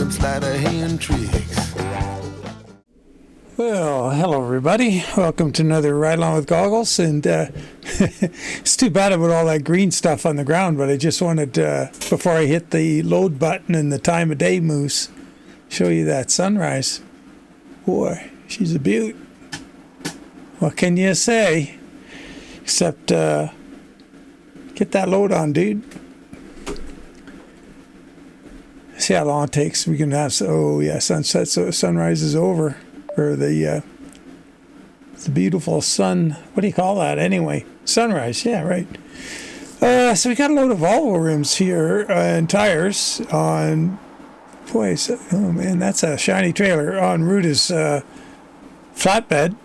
them sleight of hand tricks. Well, hello everybody. Welcome to another Ride Along with Goggles. And it's too bad about all that green stuff on the ground, but I just wanted to, before I hit the load button and the time of day moose, show you that sunrise. Boy, she's a beaut. What can you say? Except get that load on, dude. See how long it takes. We can have, oh yeah, sunset, so sunrise is over. Or the beautiful sun, what do you call that anyway? Sunrise, yeah, right. So we got a load of Volvo rims here and tires on, boy, oh man, that's a shiny trailer on Ruda's flatbed.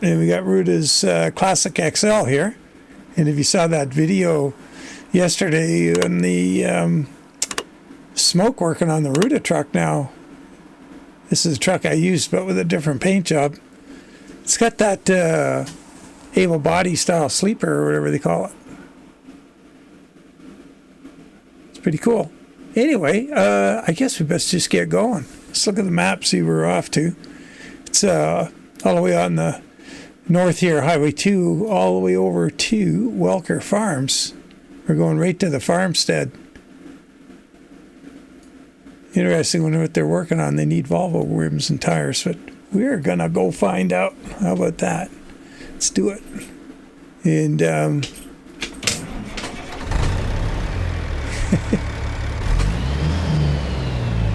And we got Ruda's Classic XL here. And if you saw that video yesterday on the smoke working on the Ruda truck now, this is a truck I used, but with a different paint job. It's got that able body style sleeper or whatever they call it. It's pretty cool. Anyway, I guess we best just get going. Let's look at the map, see where we're off to. It's all the way on the north here, Highway 2, all the way over to Welker Farms. We're going right to the farmstead. Interesting, wonder what they're working on. They need Volvo rims and tires, but we're gonna go find out. How about that? Let's do it. And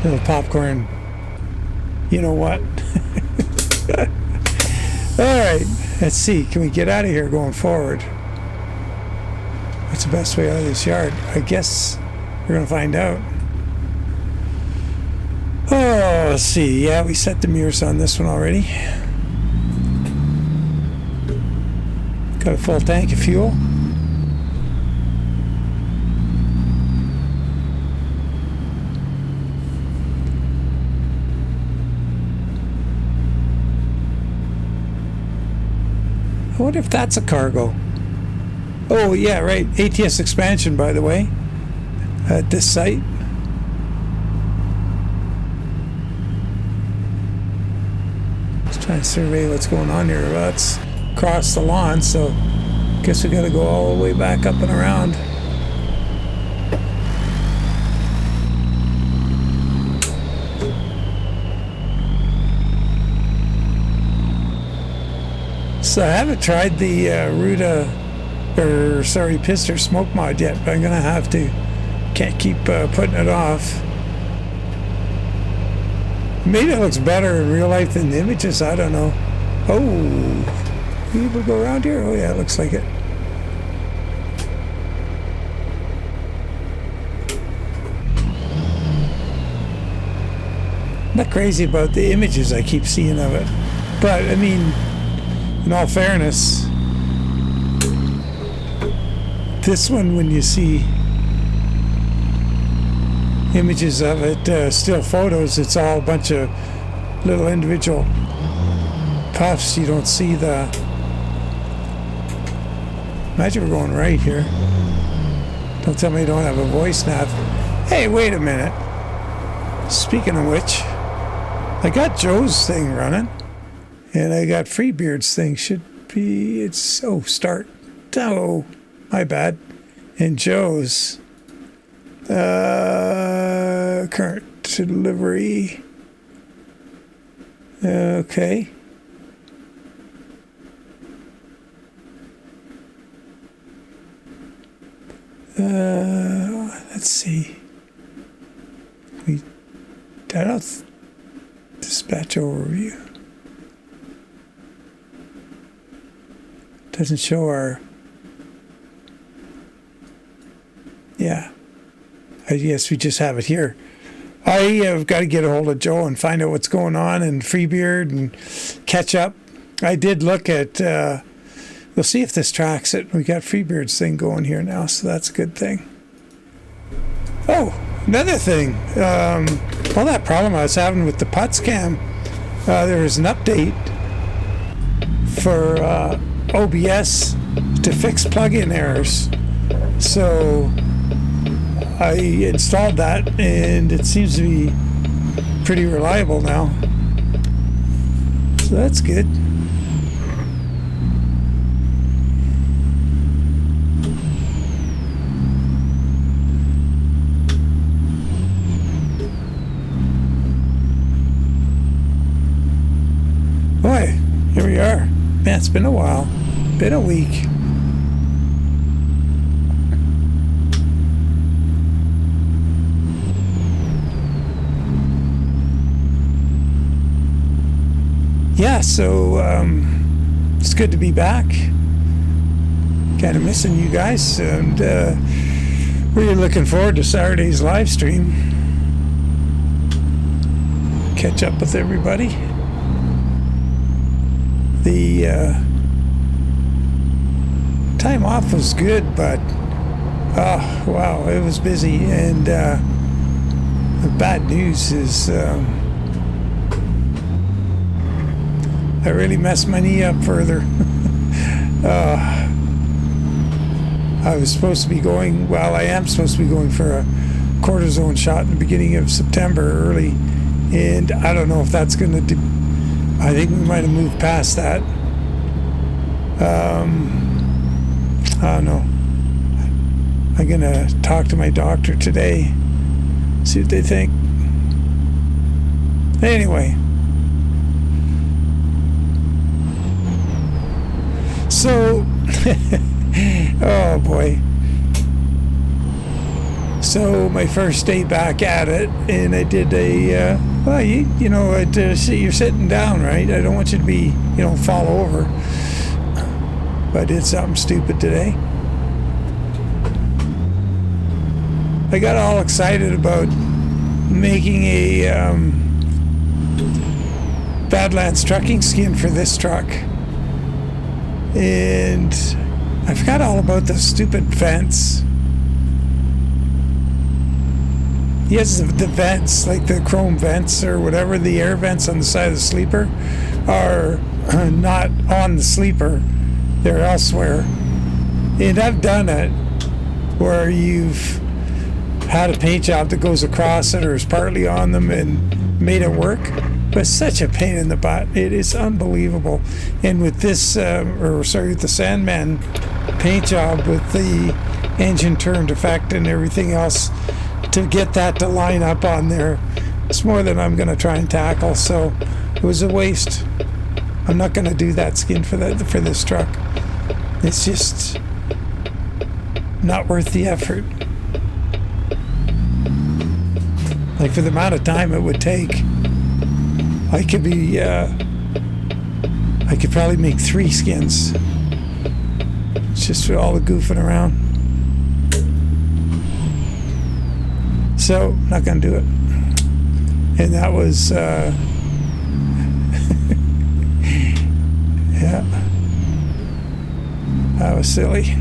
little popcorn. You know what? All right, let's see. Can we get out of here going forward? What's the best way out of this yard? I guess we're gonna find out. Oh, let's see. Yeah, we set the mirrors on this one already. Got a full tank of fuel. I wonder if that's a cargo. Oh, yeah, right. ATS Expansion, by the way, at this site. Trying to survey what's going on here. Well, it's across the lawn, so I guess we got to go all the way back up and around. So I haven't tried the Pister smoke mod yet, but I'm gonna have to. Can't keep putting it off. Maybe it looks better in real life than the images. I don't know. Oh, we able to go around here? Oh yeah, it looks like it. I'm not crazy about the images I keep seeing of it, but I mean, in all fairness, this one, when you see images of it, still photos, it's all a bunch of little individual puffs. You don't see the... Imagine we're going right here. Don't tell me you don't have a voice nav. Hey, wait a minute. Speaking of which, I got Joe's thing running, and I got Freebeard's thing. Should be... It's... Oh, start. Oh, my bad. And Joe's... current delivery. Okay. Let's see. We dispatch overview. Doesn't show our. Yeah. I guess we just have it here. I have got to get a hold of Joe and find out what's going on and Freebeard and catch up. I did look at, we'll see if this tracks it. We got Freebeard's thing going here now, so that's a good thing. Oh, another thing. All that problem I was having with the Pupz cam, there was an update for OBS to fix plugin errors. So I installed that, and it seems to be pretty reliable now. So that's good. Boy, here we are. Man, it's been a while. Been a week. Yeah, so it's good to be back. Kind of missing you guys, and really looking forward to Saturday's live stream. Catch up with everybody. The time off was good, but oh wow, it was busy, and the bad news is I really messed my knee up further. I was supposed to be going, well, I am supposed to be going for a cortisone shot in the beginning of September early, and I don't know if that's going to do. I think we might have moved past that. I don't know. I'm going to talk to my doctor today, see what they think. Anyway. So, oh boy. So my first day back at it, and I did a, well, you know, you're sitting down, right? I don't want you to be, you know, fall over. But I did something stupid today. I got all excited about making a Badlands trucking skin for this truck. And I forgot all about the stupid vents. Yes, the vents, like the chrome vents or whatever, the air vents on the side of the sleeper are not on the sleeper. They're elsewhere. And I've done it where you've had a paint job that goes across it or is partly on them and made it work. But it's such a pain in the butt. It is unbelievable. And with this, with the Sandman paint job with the engine turned effect and everything else, to get that to line up on there, it's more than I'm going to try and tackle. So it was a waste. I'm not going to do that skin for this truck. It's just not worth the effort. Like, for the amount of time it would take, I could probably make 3 skins. It's just for all the goofing around. So, not gonna do it. And that was, yeah, that was silly.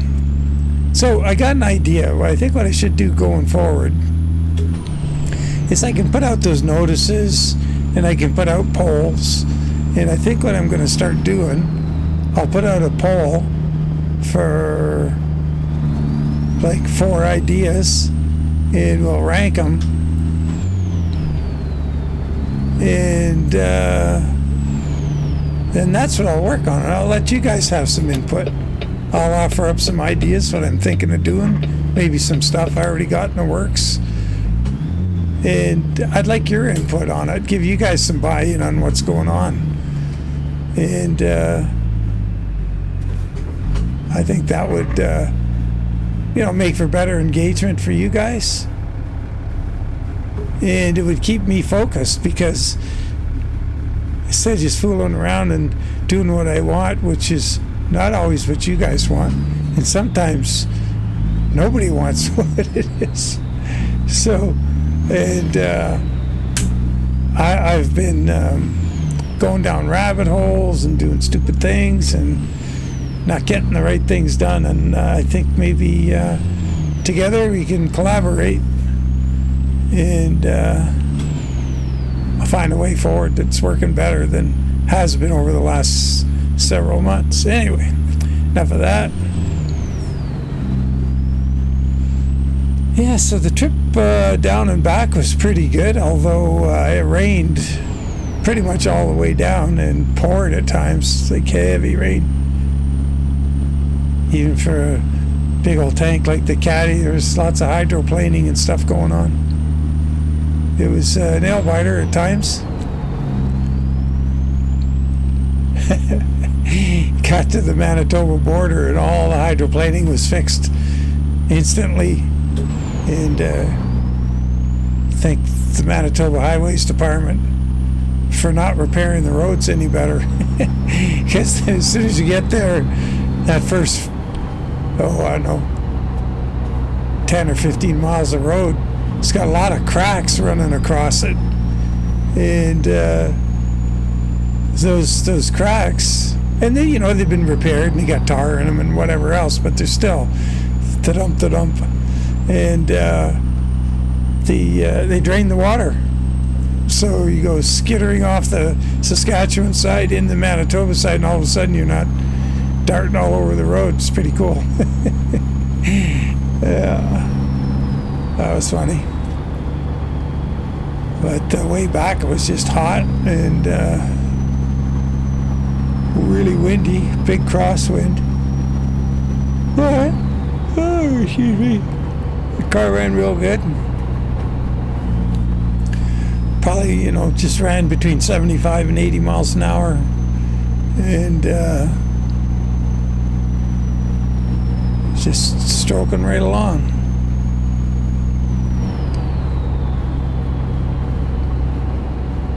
So, I got an idea. I think what I should do going forward is I can put out those notices, and I can put out polls. And I think what I'm going to start doing, I'll put out a poll for like 4 ideas, and we'll rank them. And then that's what I'll work on. And I'll let you guys have some input. I'll offer up some ideas, what I'm thinking of doing. Maybe some stuff I already got in the works. And I'd like your input on it. Give you guys some buy-in on what's going on. And I think that would, make for better engagement for you guys. And it would keep me focused, because instead of just fooling around and doing what I want, which is not always what you guys want, and sometimes nobody wants what it is. So, and I've been going down rabbit holes and doing stupid things and not getting the right things done. And I think maybe together we can collaborate and find a way forward that's working better than has been over the last several months. Anyway, enough of that. Yeah, so the trip down and back was pretty good, although it rained pretty much all the way down and poured at times, like heavy rain. Even for a big old tank like the KaD, there was lots of hydroplaning and stuff going on. It was a nail biter at times. Got to the Manitoba border and all the hydroplaning was fixed instantly. And thank the Manitoba Highways Department for not repairing the roads any better. Because as soon as you get there, that first, I don't know, 10 or 15 miles of road, it's got a lot of cracks running across it. And those cracks, and then, you know, they've been repaired and they got tar in them and whatever else, but they're still ta-dump. And they drain the water, so you go skittering off the Saskatchewan side in the Manitoba side, and all of a sudden you're not darting all over the road. It's pretty cool. Yeah, that was funny. But way back it was just hot and really windy, big crosswind. All right. Oh, excuse me. The car ran real good. Probably, you know, just ran between 75 and 80 miles an hour. And just stroking right along.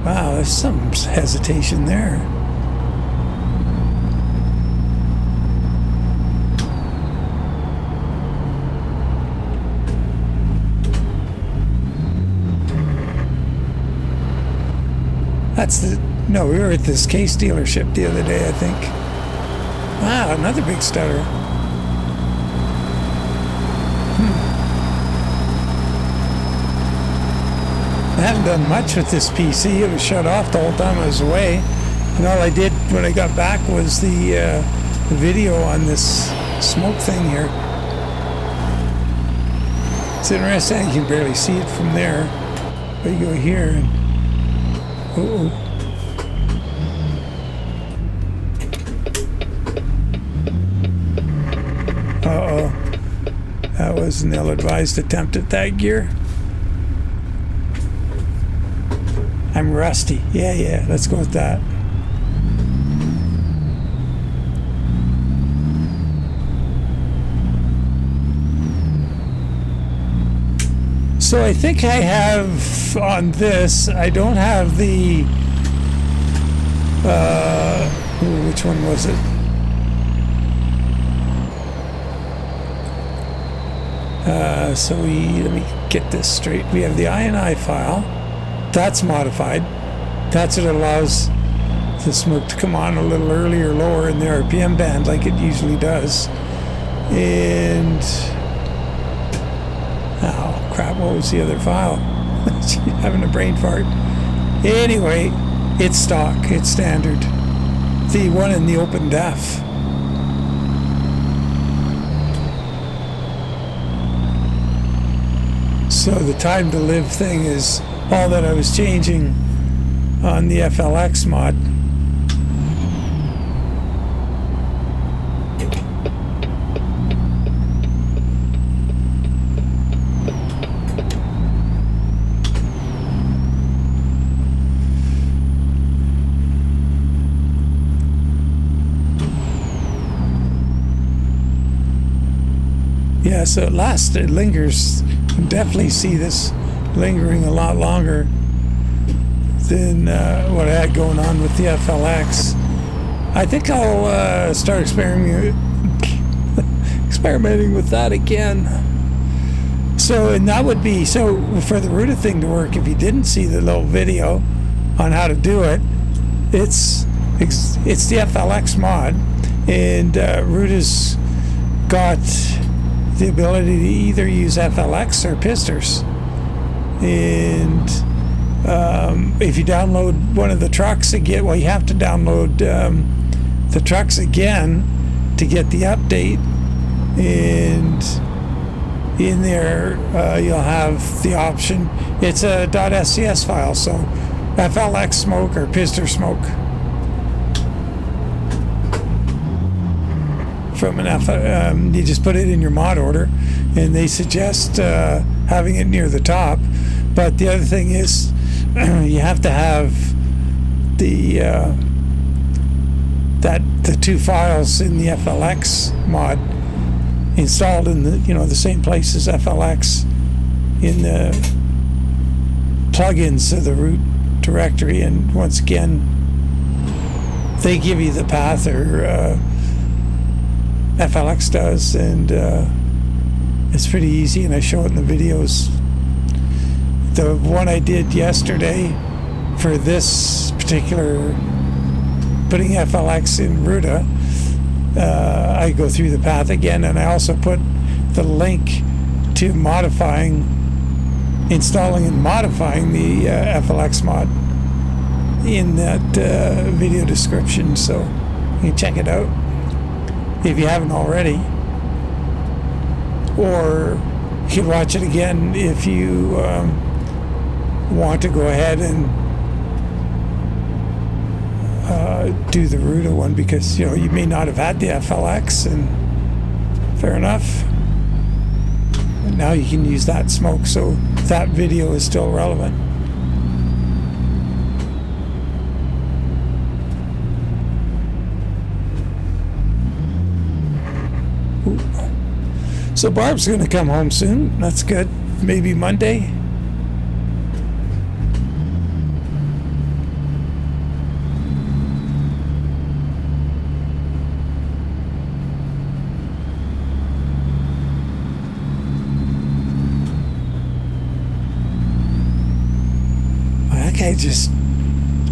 Wow, there's some hesitation there. No, we were at this case dealership the other day, I think. Wow, another big stutter. I haven't done much with this PC. It was shut off the whole time I was away. And all I did when I got back was the video on this smoke thing here. It's interesting. You can barely see it from there. But you go here and... Uh-oh. Uh-oh. That was an ill-advised attempt at that gear. I'm rusty. Yeah, let's go with that. So I think I have on this, I don't have the, which one was it? Let me get this straight. We have the INI file. That's modified. That's what allows the smoke to come on a little earlier, lower in the RPM band like it usually does. And oh crap, what was the other file? Having a brain fart. Anyway, it's stock, it's standard. The one in the open def. So the time to live thing is all that I was changing on the FLX mod. Yeah, so at last it lingers. You can definitely see this lingering a lot longer than what I had going on with the FLX. I think I'll start experimenting with that again. So, and that would be, so for the Ruda thing to work, if you didn't see the little video on how to do it, it's the FLX mod, and Ruda's got the ability to either use FLX or pisters. And if you download one of the trucks again, well, you have to download the trucks again to get the update. And in there, you'll have the option. It's a .scs file, so FLX Smoke or Pister Smoke from an you just put it in your mod order, and they suggest having it near the top. But the other thing is, you have to have the the two files in the FLX mod installed in the the same place as FLX in the plugins of the root directory. And once again, they give you the path, or FLX does, and it's pretty easy, and I show it in the videos. The one I did yesterday for this particular, putting FLX in Ruda, I go through the path again, and I also put the link to installing and modifying the FLX mod in that video description, so you can check it out if you haven't already, or you can watch it again if you want to go ahead and do the Ruda one, because you may not have had the FLX, and fair enough. But now you can use that smoke, so that video is still relevant. Ooh. So Barb's going to come home soon. That's good. Maybe Monday. Just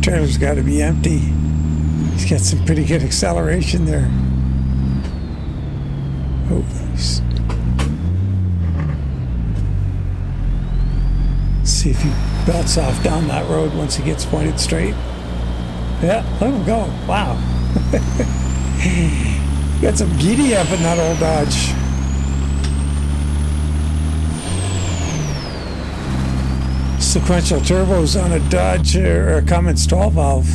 trailer's got to be empty. He's got some pretty good acceleration there. Oh, see if he belts off down that road once he gets pointed straight. Yeah, let him go. Wow. Got some giddy up in that old Dodge. Sequential turbos on a Dodge or a Cummins 12 valve.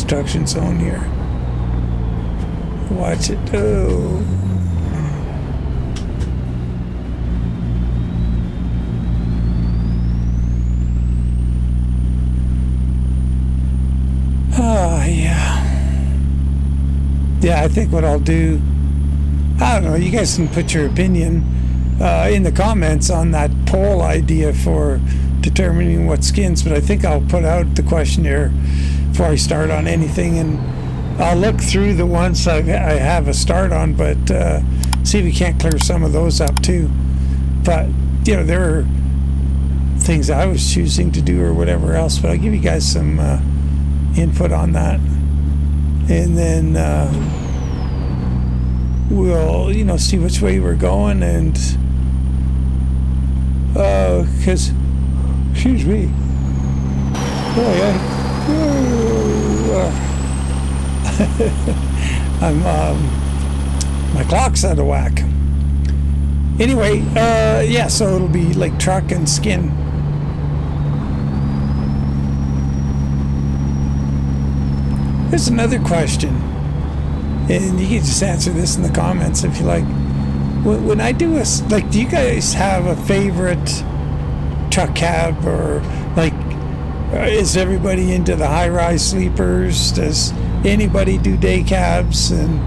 Construction zone here. Watch it. Oh. Oh, yeah. Yeah, I think what I'll do, I don't know, you guys can put your opinion in the comments on that poll idea for determining what skins, but I think I'll put out the questionnaire before I start on anything, and I'll look through the ones I have a start on, but see if we can't clear some of those up too. But there are things I was choosing to do or whatever else, but I'll give you guys some input on that, and then we'll see which way we're going, and because excuse me, oh yeah. I'm my clock's out of whack. Anyway, yeah, so it'll be like truck and skin. There's another question, and you can just answer this in the comments if you like. When I do do you guys have a favorite truck cab, or is everybody into the high-rise sleepers? Does anybody do day cabs? And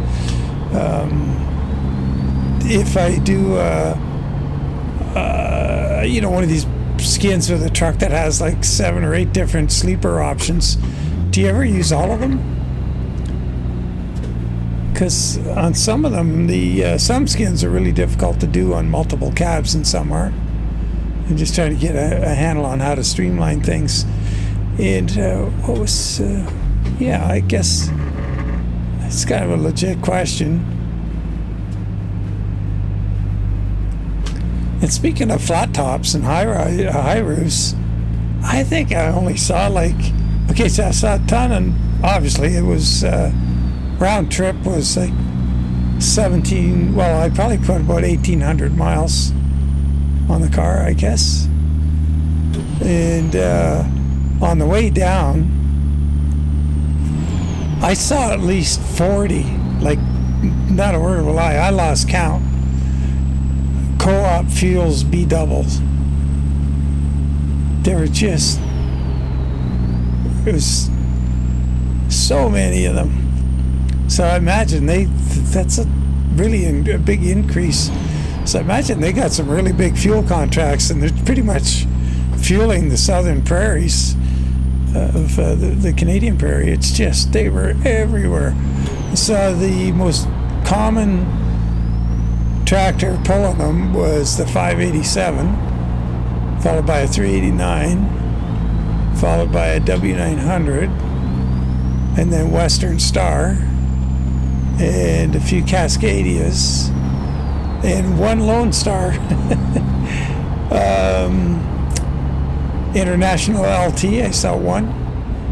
if I do, one of these skins with a truck that has like 7 or 8 different sleeper options, do you ever use all of them? Because on some of them, some skins are really difficult to do on multiple cabs and some aren't. I'm just trying to get a handle on how to streamline things. And I guess it's kind of a legit question. And speaking of flat tops and high roofs, I think I only saw so I saw a ton, and obviously it was round trip was like 17. Well, I probably put about 1,800 miles on the car, I guess. And on the way down, I saw at least 40. Like, not a word of a lie, I lost count. Co-op fuels B doubles. There were just, it was so many of them. So I imagine that's a really a big increase. So I imagine they got some really big fuel contracts, and they're pretty much fueling the southern prairies of the Canadian prairie. It's just, they were everywhere. So the most common tractor pulling them was the 587, followed by a 389, followed by a W900, and then Western Star, and a few Cascadias, and one Lone Star. International LT, I saw one.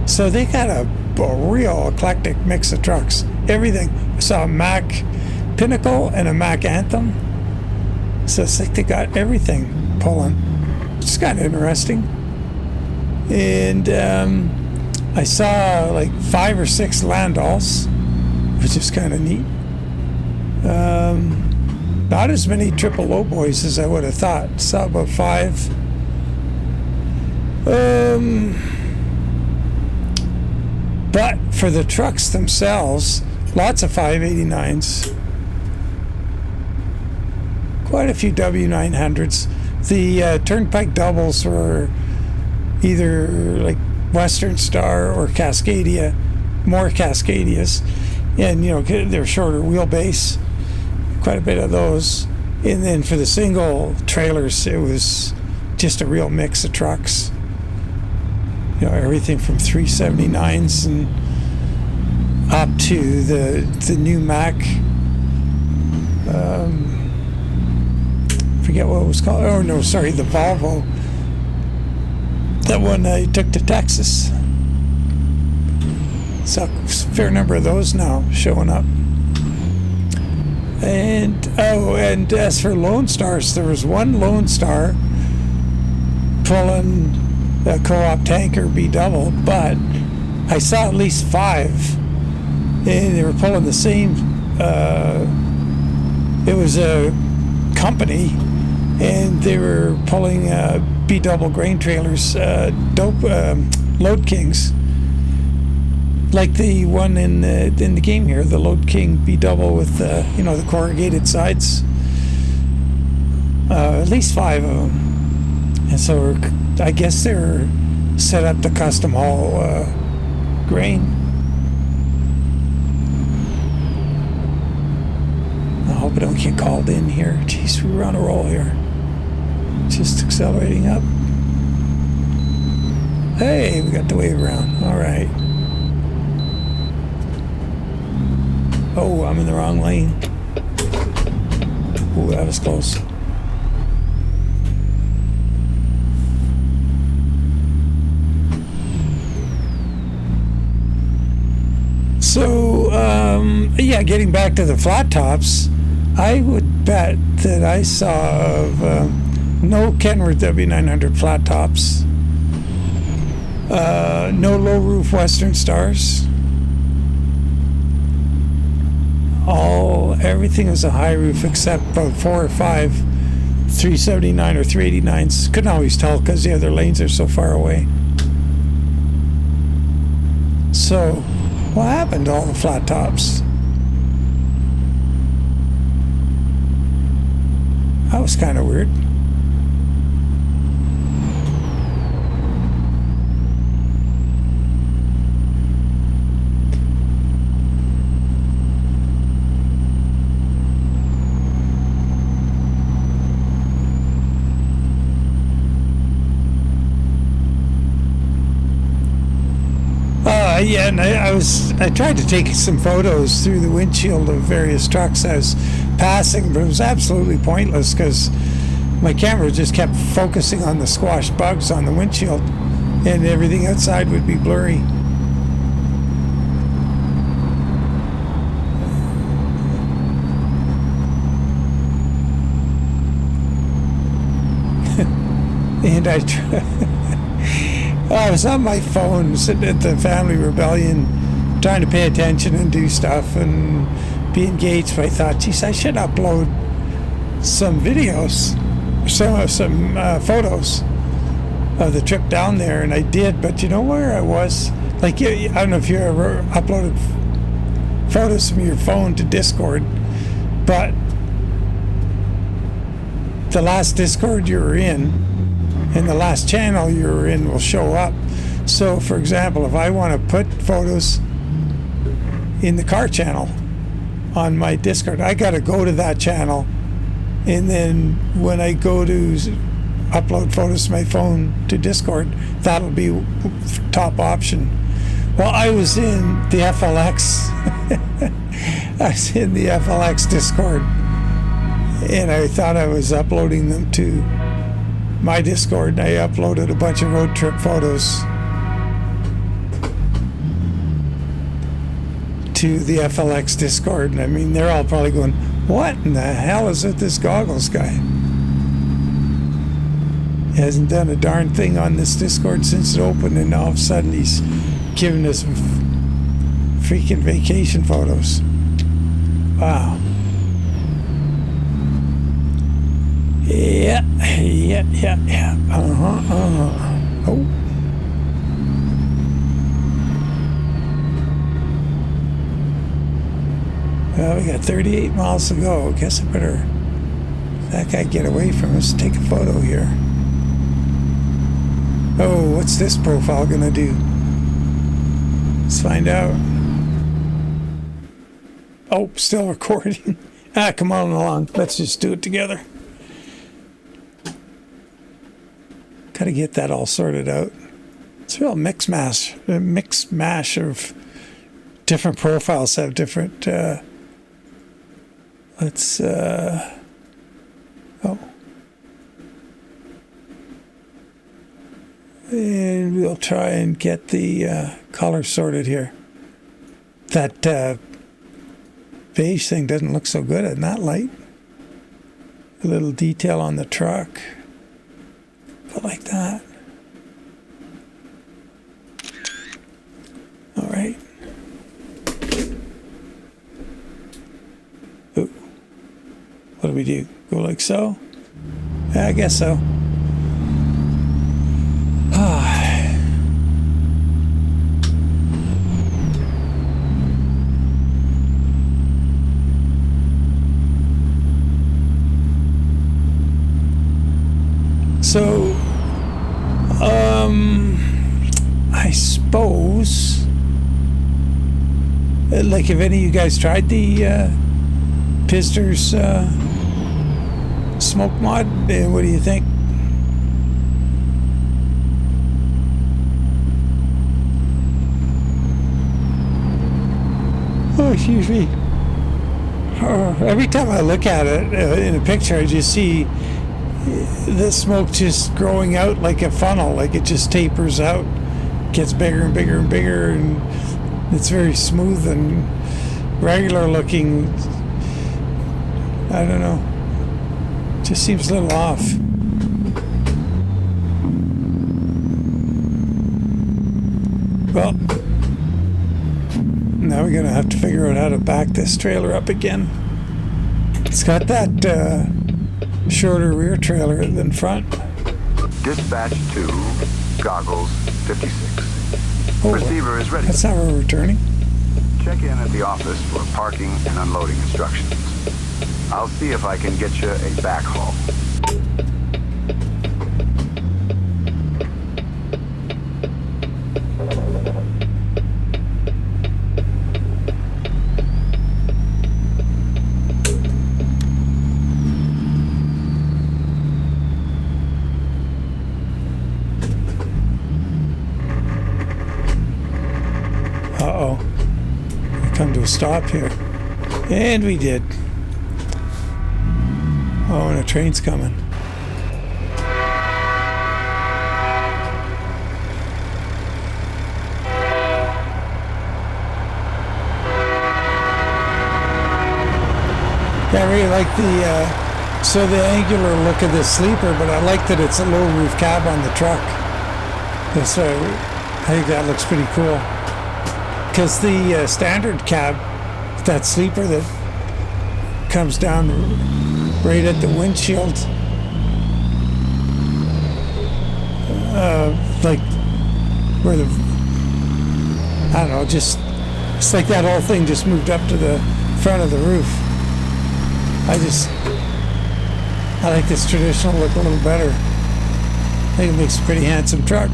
So they got a real eclectic mix of trucks. Everything. I saw a Mack Pinnacle and a Mack Anthem. So it's like they got everything pulling. It's kind of interesting. And I saw like 5 or 6 Landals, which is kind of neat. Not as many triple low boys as I would have thought. Saw about 5. But for the trucks themselves, lots of 589s. Quite a few W900s. The Turnpike doubles were either like Western Star or Cascadia, more Cascadias. And, they're shorter wheelbase. Quite a bit of those. And then for the single trailers, it was just a real mix of trucks. Everything from 379s and up to the new Mack. Forget what it was called. Oh no, sorry, the Volvo. That one I took to Texas. So a fair number of those now showing up. And as for Lone Stars, there was one Lone Star pulling a co-op tanker B double, but I saw at least 5, and they were pulling the same. It was a company, and they were pulling B double grain trailers, Load Kings, like the one in the game here, the Load King B double with the corrugated sides. At least 5 of them, and so I guess they're set up to custom haul grain. I hope I don't get called in here. Jeez, we're on a roll here. Just accelerating up. Hey, we got the wave around. All right. Oh, I'm in the wrong lane. Ooh, that was close. So, getting back to the flat tops, I would bet that I saw no Kenworth W900 flat tops, no low roof Western Stars. Everything was a high roof except about 4 or 5 379 or 389s. Couldn't always tell because the other lanes are so far away. So, what happened to all the flat tops? That was kind of weird. Yeah, and I tried to take some photos through the windshield of various trucks I was passing, but it was absolutely pointless because my camera just kept focusing on the squashed bugs on the windshield, and everything outside would be blurry. And I was on my phone sitting at the Family Rebellion trying to pay attention and do stuff and be engaged, but I thought, geez, I should upload some videos, some photos of the trip down there, and I did, but you know where I was? Like, I don't know if you ever uploaded photos from your phone to Discord, but the last Discord you were in and the last channel you were in will show up. So, for example, if I want to put photos in the car channel on my Discord, I got to go to that channel, and then when I go to upload photos to my phone to Discord, that'll be top option. Well, I was in the FLX. I was in the FLX Discord, and I thought I was uploading them to my Discord, and I uploaded a bunch of road trip photos to the FLX Discord, and I mean, they're all probably going, what in the hell is with this goggles guy? He hasn't done a darn thing on this Discord since it opened, and now all of a sudden he's giving us freaking vacation photos. Wow. Yeah. Oh. Well, we got 38 miles to go. Guess I better that guy get away from us. Take a photo here. Oh, what's this profile gonna do? Let's find out. Oh, still recording. Come on along. Let's just do it together. Got to get that all sorted out. It's a real mix mash of different profiles have different. Let's. And we'll try and get the color sorted here. That beige thing doesn't look so good in that light. A little detail on the truck. Put like that. All right. Ooh. What do we do? Go like so? Yeah, I guess so. So, I suppose, like, if any of you guys tried the Pister's smoke mod, what do you think? Oh, excuse me. Every time I look at it in a picture, I just see the smoke just growing out like a funnel, like it just tapers out, gets bigger and bigger and bigger, and it's very smooth and regular looking. I don't know, just seems a little off. Well, now we're gonna have to figure out how to back this trailer up again. It's got that shorter rear trailer than front. Dispatch to Goggles 56. Oh, Receiver is ready. That's how we're returning. Check in at the office for parking and unloading instructions. I'll see if I can get you a backhaul. Uh-oh. We come to a stop here. And we did. Oh, and a train's coming. Yeah, I really like the angular look of this sleeper, but I like that it's a low roof cab on the truck. So I think that looks pretty cool. Because the standard cab, that sleeper that comes down right at the windshield, like where the, I don't know, just, it's like that whole thing just moved up to the front of the roof. I like this traditional look a little better. I think it makes a pretty handsome truck.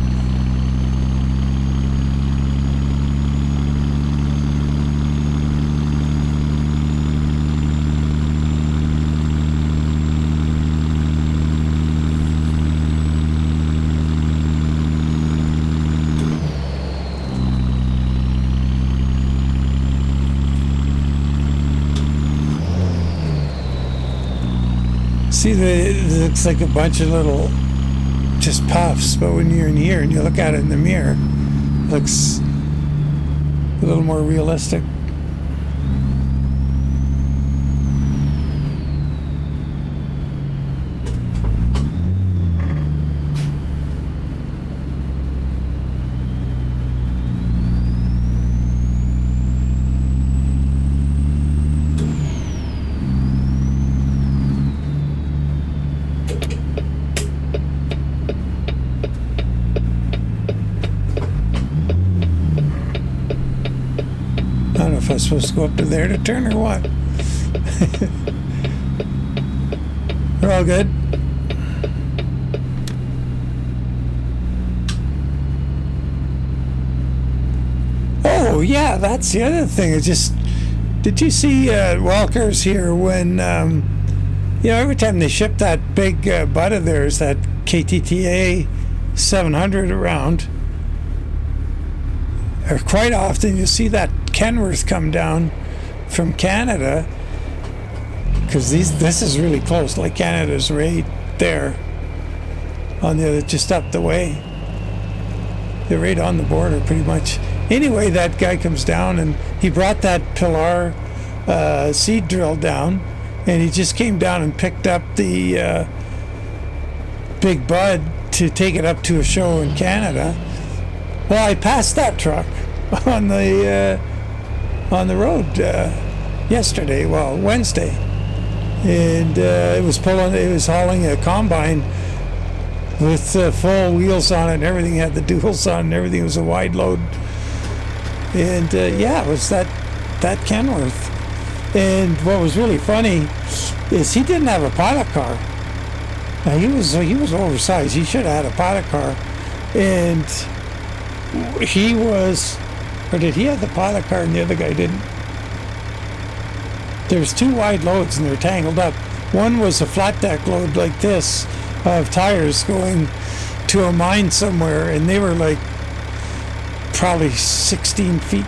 See, it looks like a bunch of little just puffs, but when you're in here and you look at it in the mirror, it looks a little more realistic. I don't know if I was supposed to go up to there to turn or what. We're all good. Oh yeah, that's the other thing. It just, did you see Walker's here when every time they ship that big butt of theirs, that KTTA 700 around, or quite often you'll see that Kenworth come down from Canada, because this is really close, like Canada's right there on the other, just up the way. They're right on the border pretty much. Anyway, that guy comes down and he brought that Pilar seed drill down, and he just came down and picked up the big bud to take it up to a show in Canada. Well, I passed that truck on the road yesterday, well, Wednesday, and it was hauling a combine with full wheels on it and everything, had the duals on and everything. It was a wide load, and it was that Kenworth. And what was really funny is he didn't have a pilot car. Now, he was oversized. He should have had a pilot car, and he was, or did he have the pilot car and the other guy didn't? There's two wide loads and they're tangled up. One was a flat deck load like this of tires going to a mine somewhere, and they were like probably 16 feet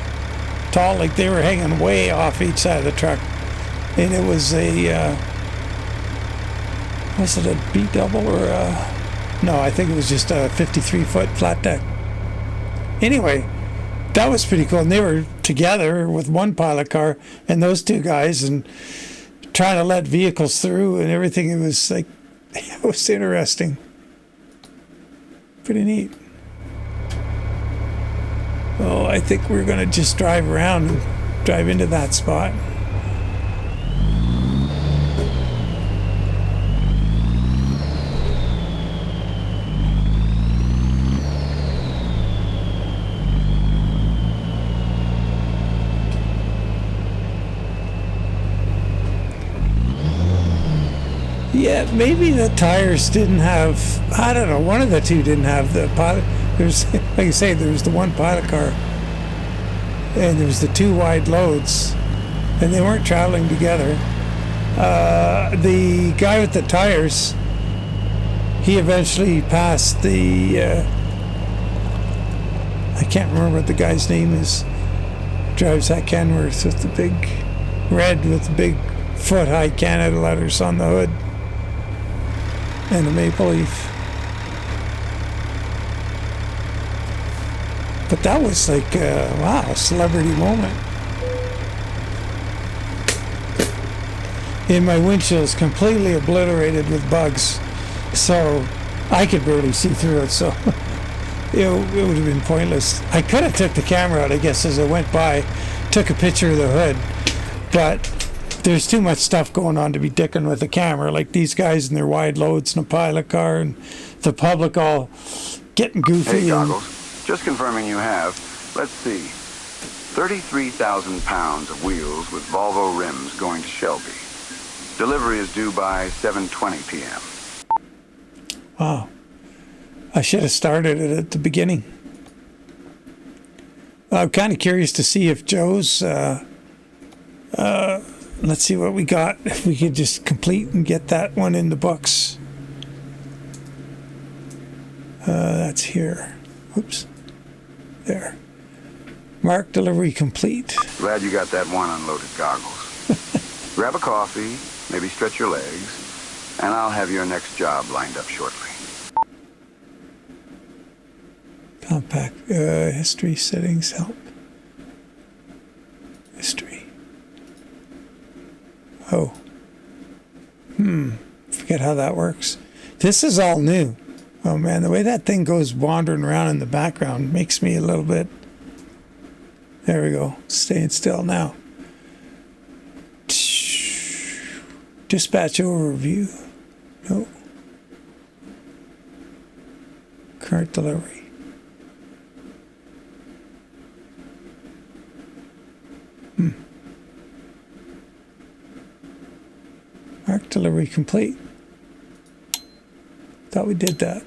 tall, like they were hanging way off each side of the truck. And it was was it a B double or no, I think it was just a 53-foot flat deck. Anyway, that was pretty cool. And they were together with one pilot car and those two guys and trying to let vehicles through and everything. It was like, it was interesting. Pretty neat. Oh, I think we're going to just drive around and drive into that spot. Yeah, maybe the tires didn't have, I don't know, one of the two didn't have the pilot. There's, like I say, there was the one pilot car and there was the two wide loads and they weren't traveling together. The guy with the tires, he eventually passed the, I can't remember what the guy's name is, drives that Kenworth with the big red with the big foot-high Canada letters on the hood and a maple leaf. But that was like, wow, a celebrity moment. And my windshield is completely obliterated with bugs, so I could barely see through it, so it would have been pointless. I could have took the camera out, I guess, as I went by, took a picture of the hood, but there's too much stuff going on to be dicking with the camera, like these guys and their wide loads in a pilot car and the public all getting goofy. Hey, Goggles. Just confirming you have, let's see, 33,000 pounds of wheels with Volvo rims going to Shelby. Delivery is due by 7:20 p.m. Wow. I should have started it at the beginning. I'm kind of curious to see if Joe's, let's see what we got, if we could just complete and get that one in the books. That's here. Oops. There. Mark delivery complete. Glad you got that one unloaded, Goggles. Grab a coffee, maybe stretch your legs, and I'll have your next job lined up shortly. Compact, history, settings, help. History. Oh. Forget how that works. This is all new. Oh man, the way that thing goes wandering around in the background makes me a little bit... There we go. Staying still now. Dispatch overview. No. Current delivery. Mark delivery complete. Thought we did that.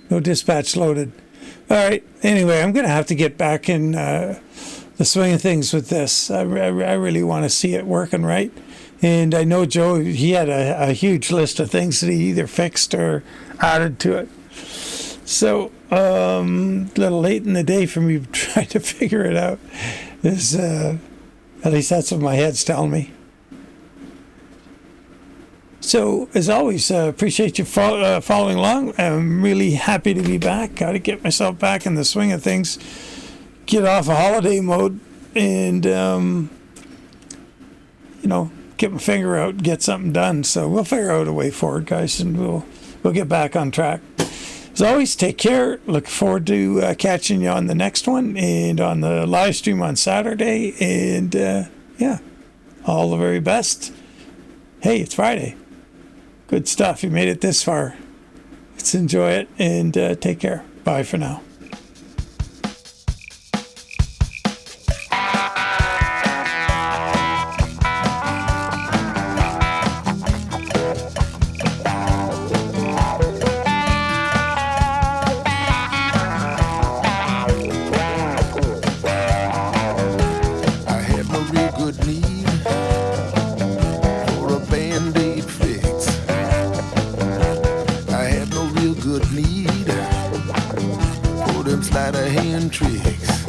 No dispatch loaded. All right. Anyway, I'm going to have to get back in the swing of things with this. I really want to see it working right. And I know Joe, he had a huge list of things that he either fixed or added to it. So, a little late in the day for me trying to figure it out. Is, at least that's what my head's telling me. So, as always, appreciate you following along. I'm really happy to be back. Got to get myself back in the swing of things. Get off of holiday mode and, get my finger out and get something done. So we'll figure out a way forward, guys, and we'll get back on track. As always, take care. Look forward to catching you on the next one and on the live stream on Saturday. And, all the very best. Hey, it's Friday. Good stuff. You made it this far. Let's enjoy it and take care. Bye for now. Sleight of hand tricks.